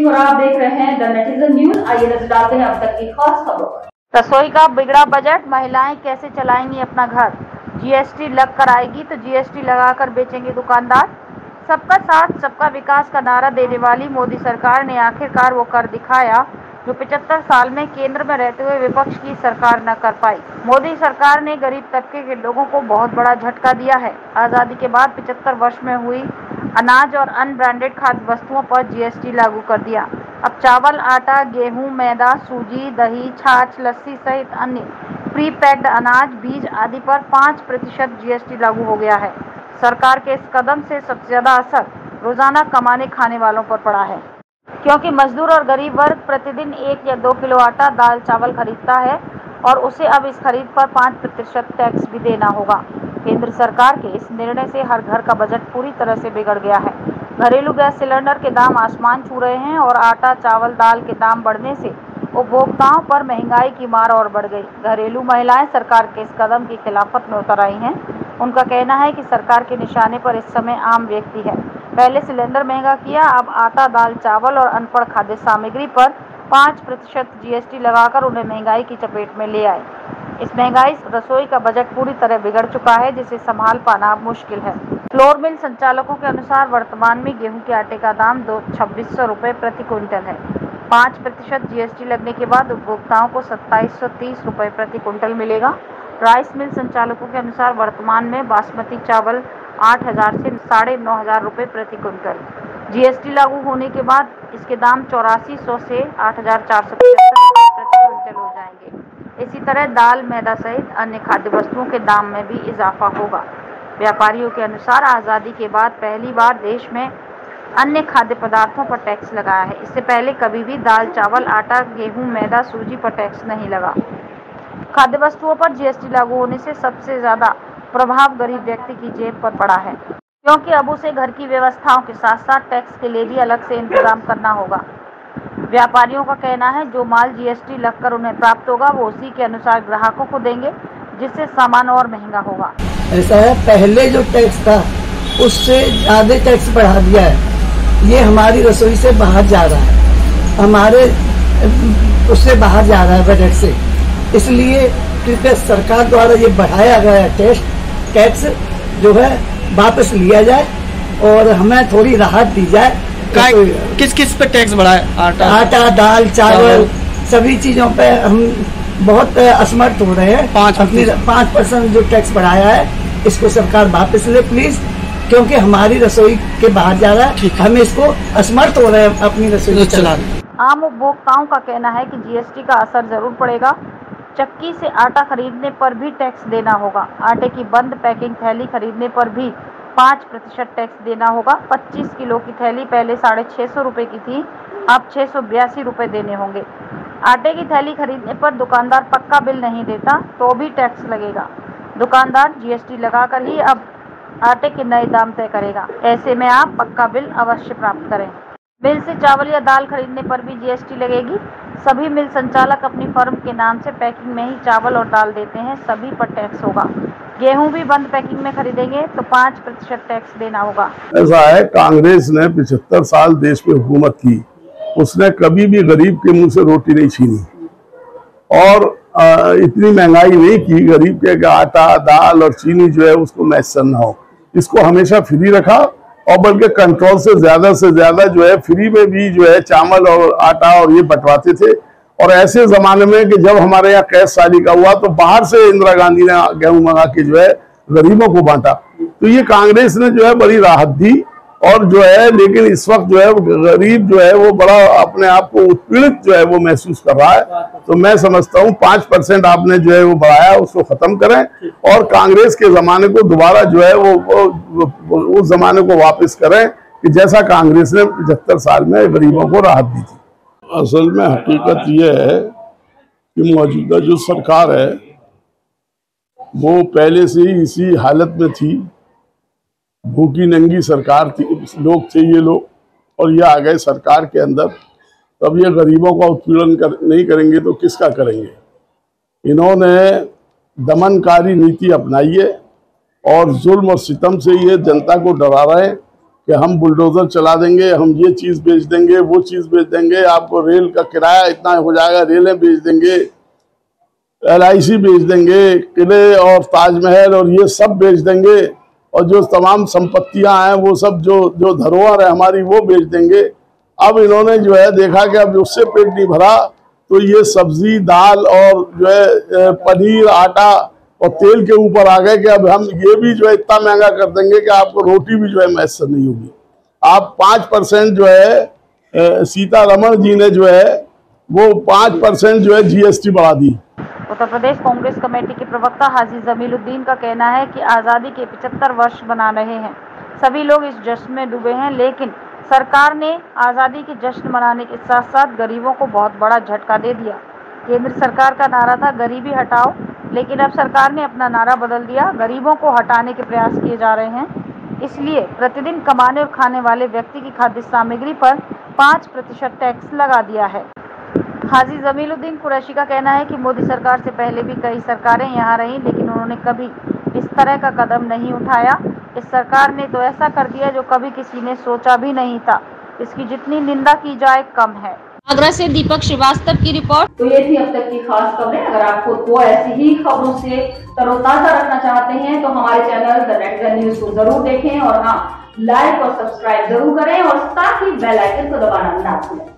सिंह और आप देख रहे हैं द नेटिजन न्यूज। आइए नजर डालते हैं अब तक की खास खबरों पर। रसोई का बिगड़ा बजट, महिलाएं कैसे चलाएंगी अपना घर, जीएसटी लग कर आएगी तो जीएसटी लगाकर बेचेंगे दुकानदार। सबका साथ सबका विकास का नारा देने वाली मोदी सरकार ने आखिरकार वो कर दिखाया जो 75 साल में केंद्र में रहते हुए विपक्ष की सरकार न कर पाई। मोदी सरकार ने गरीब तबके के लोगों को बहुत बड़ा झटका दिया है। आज़ादी के बाद 75 वर्ष में हुई अनाज और अनब्रांडेड खाद्य वस्तुओं पर जीएसटी लागू कर दिया। अब चावल, आटा, गेहूं, मैदा, सूजी, दही, छाछ, लस्सी सहित अन्य प्री पैक्ड अनाज, बीज आदि पर 5% जीएसटी लागू हो गया है। सरकार के इस कदम से सबसे ज्यादा असर रोजाना कमाने खाने वालों पर पड़ा है, क्योंकि मजदूर और गरीब वर्ग प्रतिदिन 1 या 2 किलो आटा, दाल, चावल खरीदता है और उसे अब इस खरीद पर 5% टैक्स भी देना होगा। केंद्र सरकार के इस निर्णय से हर घर का बजट पूरी तरह से बिगड़ गया है। घरेलू गैस सिलेंडर के दाम आसमान छू रहे हैं और आटा, चावल, दाल के दाम बढ़ने से उपभोक्ताओं पर महंगाई की मार और बढ़ गई। घरेलू महिलाएं सरकार के इस कदम की खिलाफत में उतर आई हैं। उनका कहना है कि सरकार के निशाने पर इस समय आम व्यक्ति है। पहले सिलेंडर महंगा किया, अब आटा, दाल, चावल और अन्य खाद्य सामग्री पर 5% जीएसटी लगाकर उन्हें महंगाई की चपेट में ले आए। इस महंगाई रसोई का बजट पूरी तरह बिगड़ चुका है, जिसे संभाल पाना मुश्किल है। फ्लोर मिल संचालकों के अनुसार वर्तमान में गेहूं के आटे का दाम 2600 रुपये प्रति क्विंटल है। 5% जीएसटी लगने के बाद उपभोक्ताओं को 2730 रुपये प्रति क्विंटल मिलेगा। राइस मिल संचालकों के अनुसार वर्तमान में बासमती चावल 8000 से 9500 रुपये प्रति क्विंटल। जीएसटी लागू होने के बाद इसके दाम 8400 से 8475 रुपये प्रति क्विंटल हो जाएंगे। इसी तरह दाल, मैदा सहित अन्य खाद्य वस्तुओं के दाम में भी इजाफा होगा। व्यापारियों के अनुसार आज़ादी के बाद पहली बार देश में अन्य खाद्य पदार्थों पर टैक्स लगाया है। इससे पहले कभी भी दाल, चावल, आटा, गेहूं, मैदा, सूजी पर टैक्स नहीं लगा। खाद्य वस्तुओं पर जीएसटी लागू होने से सबसे ज्यादा प्रभाव गरीब व्यक्ति की जेब पर पड़ा है, क्योंकि अब उसे घर की व्यवस्थाओं के साथ साथ टैक्स के लिए भी अलग से इंतजाम करना होगा। व्यापारियों का कहना है जो माल जीएसटी लगकर उन्हें प्राप्त होगा वो उसी के अनुसार ग्राहकों को देंगे, जिससे सामान और महंगा होगा। ऐसा है, पहले जो टैक्स था उससे ज्यादा टैक्स बढ़ा दिया है। ये हमारी रसोई से बाहर जा रहा है, हमारे उससे बाहर जा रहा है बजट से। इसलिए कृपया सरकार द्वारा ये बढ़ाया गया टैक्स जो है वापस लिया जाए और हमें थोड़ी राहत दी जाए। किस किस पे टैक्स बढ़ा है? आटा, दाल, चावल सभी चीजों पे हम बहुत असमर्थ हो रहे हैं। 5% जो टैक्स बढ़ाया है इसको सरकार वापस ले प्लीज, क्योंकि हमारी रसोई के बाहर जा रहा है। हम इसको असमर्थ हो रहे हैं अपनी रसोई चलाने। आम उपभोक्ताओं का कहना है कि जीएसटी का असर जरूर पड़ेगा। चक्की से आटा खरीदने पर भी टैक्स देना होगा। आटे की बंद पैकिंग थैली खरीदने पर भी 5% टैक्स देना होगा। 25 किलो की थैली पहले 650 रुपये की थी, अब 682 रुपये देने होंगे। आटे की थैली खरीदने पर दुकानदार पक्का बिल नहीं देता तो भी टैक्स लगेगा। दुकानदार जीएसटी लगाकर ही अब आटे के नए दाम तय करेगा। ऐसे में आप पक्का बिल अवश्य प्राप्त करें। मिल से चावल या दाल खरीदने पर भी जीएसटी लगेगी। सभी मिल संचालक अपनी फर्म के नाम से पैकिंग में ही चावल और दाल देते हैं, सभी पर टैक्स होगा। गेहूं भी बंद पैकिंग में खरीदेंगे तो 5% टैक्स देना होगा। ऐसा है, कांग्रेस ने 75 साल देश में हुकूमत की, उसने कभी भी गरीब के मुंह से रोटी नहीं छीनी और इतनी महंगाई नहीं की गरीब के आटा, दाल और चीनी जो है उसको मैसर न हो। इसको हमेशा फ्री रखा और बल्कि कंट्रोल से ज्यादा जो है फ्री में भी जो है चावल और आटा और ये बंटवाते थे। और ऐसे जमाने में कि जब हमारे यहाँ कैद साली का हुआ तो बाहर से इंदिरा गांधी ने गेहूं मंगा के जो है गरीबों को बांटा। तो ये कांग्रेस ने जो है बड़ी राहत दी और जो है, लेकिन इस वक्त जो है गरीब जो है वो बड़ा अपने आप को उत्पीड़ित जो है वो महसूस कर रहा है। तो मैं समझता हूँ 5% आपने जो है वो बढ़ाया उसको खत्म करें और कांग्रेस के जमाने को दोबारा जो है वो उस जमाने को वापस करें कि जैसा कांग्रेस ने 75 साल में गरीबों को राहत दी थी। असल में हकीकत यह है कि मौजूदा जो सरकार है वो पहले से ही इसी हालत में थी। भूखी नंगी सरकार थी, लोग थे ये लोग, और ये आ गए सरकार के अंदर। तब ये गरीबों का उत्पीड़न नहीं करेंगे तो किसका करेंगे। इन्होंने दमनकारी नीति अपनाई है और जुल्म और सितम से ये जनता को डरा रहे हैं कि हम बुलडोजर चला देंगे, हम ये चीज़ बेच देंगे, वो चीज़ बेच देंगे, आपको रेल का किराया इतना हो जाएगा, रेलें बेच देंगे, LIC बेच देंगे, किले और ताजमहल और ये सब बेच देंगे, और जो तमाम संपत्तियां हैं वो सब जो धरोहर है हमारी वो बेच देंगे। अब इन्होंने जो है देखा कि अब उससे पेट नहीं भरा, तो ये सब्जी, दाल और जो है पनीर, आटा और तेल के ऊपर आ गए कि अब हम ये भी जो है इतना महंगा कर देंगे कि आपको रोटी भी जो है मैसर नहीं होगी। आप 5% जो है सीतारमण जी ने जो है वो 5% जो है GST बढ़ा दी। उत्तर प्रदेश कांग्रेस कमेटी के प्रवक्ता हाजी जमीलुद्दीन का कहना है कि आज़ादी के 75 वर्ष बना रहे हैं, सभी लोग इस जश्न में डूबे हैं, लेकिन सरकार ने आज़ादी के जश्न मनाने के साथ साथ गरीबों को बहुत बड़ा झटका दे दिया। केंद्र सरकार का नारा था गरीबी हटाओ, लेकिन अब सरकार ने अपना नारा बदल दिया, गरीबों को हटाने के प्रयास किए जा रहे हैं। इसलिए प्रतिदिन कमाने और खाने वाले व्यक्ति की खाद्य सामग्री पर 5% टैक्स लगा दिया है। हाजी जमीलुद्दीन कुरैशी का कहना है कि मोदी सरकार से पहले भी कई सरकारें यहाँ रहीं, लेकिन उन्होंने कभी इस तरह का कदम नहीं उठाया। इस सरकार ने तो ऐसा कर दिया जो कभी किसी ने सोचा भी नहीं था। इसकी जितनी निंदा की जाए कम है। आगरा से दीपक श्रीवास्तव की रिपोर्ट। तो ये थी अब तक की खास खबरें। अगर आप खुद को ऐसी ही खबरों से तरोताजा रखना चाहते हैं तो हमारे चैनल द नेटिजन न्यूज को जरूर देखें, और हाँ, लाइक और सब्सक्राइब जरूर करें, और साथ ही बेल आइकन को दबाना ना भूलें।